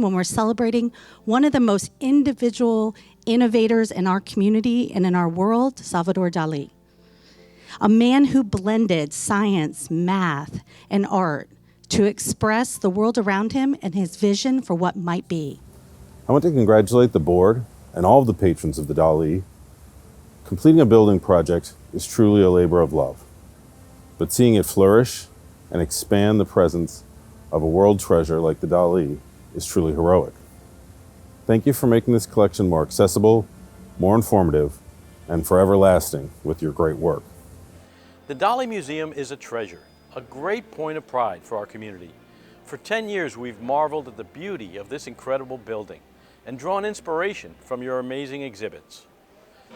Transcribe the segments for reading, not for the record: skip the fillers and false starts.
when we're celebrating one of the most individual innovators in our community and in our world, Salvador Dalí. A man who blended science, math, and art to express the world around him and his vision for what might be. I want to congratulate the board and all of the patrons of the Dalí. Completing a building project is truly a labor of love, but seeing it flourish and expand the presence of a world treasure like the Dalí is truly heroic. Thank you for making this collection more accessible, more informative, and forever lasting with your great work. The Dalí Museum is a treasure, a great point of pride for our community. For 10 years, we've marveled at the beauty of this incredible building and drawn inspiration from your amazing exhibits.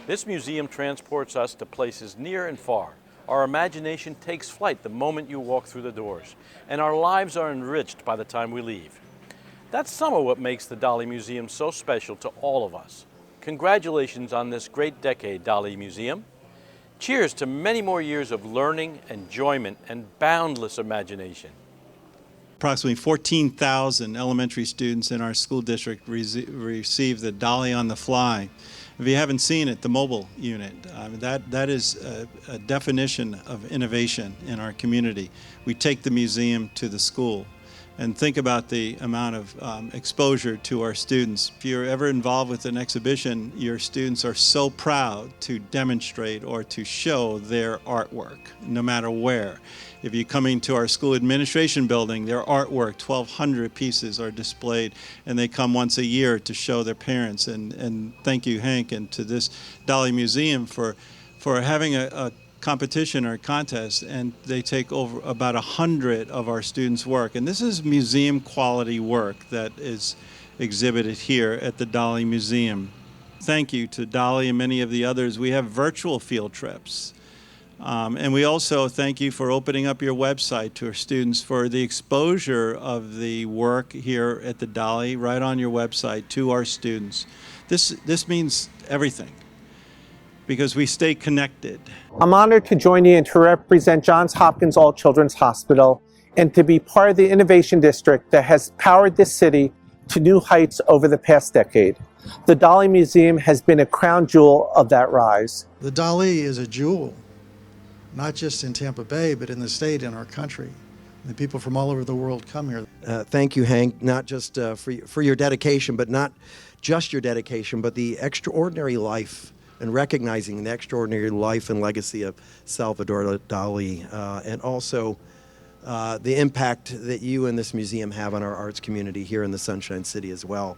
This museum transports us to places near and far. Our imagination takes flight the moment you walk through the doors, and our lives are enriched by the time we leave. That's some of what makes the Dalí Museum so special to all of us. Congratulations on this great decade, Dalí Museum. Cheers to many more years of learning, enjoyment, and boundless imagination. Approximately 14,000 elementary students in our school district receive the Dalí on the Fly. If you haven't seen it, the mobile unit, that is a definition of innovation in our community. We take the museum to the school. And think about the amount of exposure to our students. If you're ever involved with an exhibition, your students are so proud to demonstrate or to show their artwork, no matter where. If you're coming to our school administration building, their artwork, 1,200 pieces are displayed, and they come once a year to show their parents. And thank you, Hank, and to this Dalí Museum for having a competition or contest, and they take over about 100 of our students' work. And this is museum quality work that is exhibited here at the Dalí Museum. Thank you to Dalí and many of the others. We have virtual field trips. And we also thank you for opening up your website to our students for the exposure of the work here at the Dalí right on your website to our students. This means everything, because we stay connected. I'm honored to join you and to represent Johns Hopkins All Children's Hospital and to be part of the Innovation District that has powered this city to new heights over the past decade. The Dalí Museum has been a crown jewel of that rise. The Dalí is a jewel, not just in Tampa Bay, but in the state and our country. The people from all over the world come here. Thank you, Hank, not just for your dedication, but not just your dedication, but the extraordinary life and recognizing the extraordinary life and legacy of Salvador Dalí, and also the impact that you and this museum have on our arts community here in the Sunshine City as well.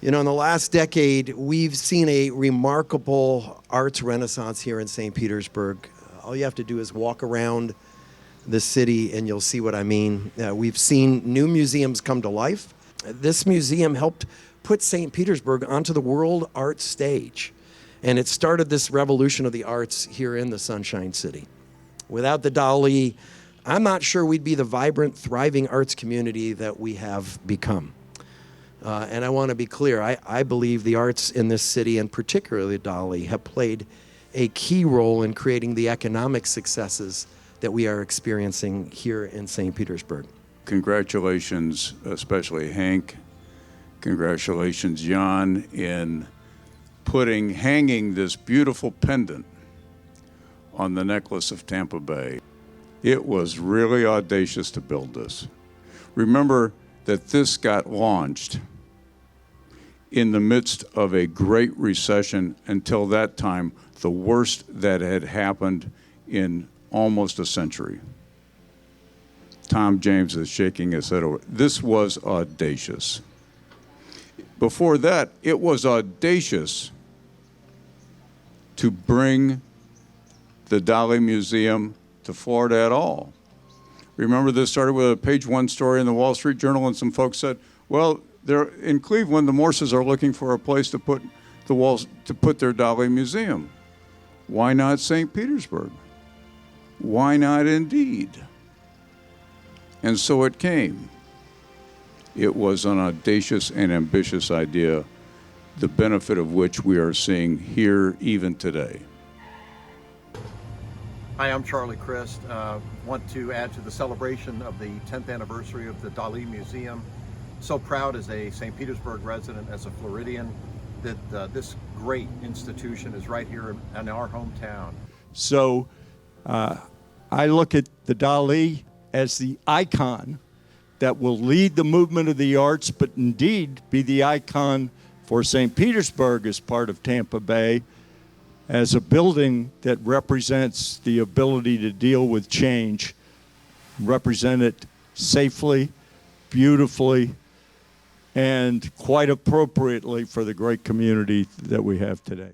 You know, in the last decade, we've seen a remarkable arts renaissance here in St. Petersburg. All you have to do is walk around the city and you'll see what I mean. We've seen new museums come to life. This museum helped put St. Petersburg onto the world art stage. And it started this revolution of the arts here in the Sunshine City. Without the Dalí, I'm not sure we'd be the vibrant, thriving arts community that we have become. And I want to be clear, I believe the arts in this city, and particularly Dalí, have played a key role in creating the economic successes that we are experiencing here in St. Petersburg. Congratulations, especially Hank. Congratulations, John, in hanging this beautiful pendant on the necklace of Tampa Bay. It was really audacious to build this. Remember that this got launched in the midst of a great recession, until that time, the worst that had happened in almost a century. Tom James is shaking his head over. This was audacious. Before that, it was audacious to bring the Dalí Museum to Florida at all. Remember, this started with a page one story in the Wall Street Journal, and some folks said, well, they're in Cleveland, the Morses are looking for a place to put their Dalí Museum. Why not St. Petersburg? Why not indeed? And so it came. It was an audacious and ambitious idea, the benefit of which we are seeing here even today. Hi, I'm Charlie Crist. Want to add to the celebration of the 10th anniversary of the Dalí Museum so proud as a St. Petersburg resident, as a Floridian, that this great institution is right here in our hometown. So I look at the Dalí as the icon that will lead the movement of the arts, but indeed be the icon for St. Petersburg as part of Tampa Bay, as a building that represents the ability to deal with change, represent it safely, beautifully, and quite appropriately for the great community that we have today.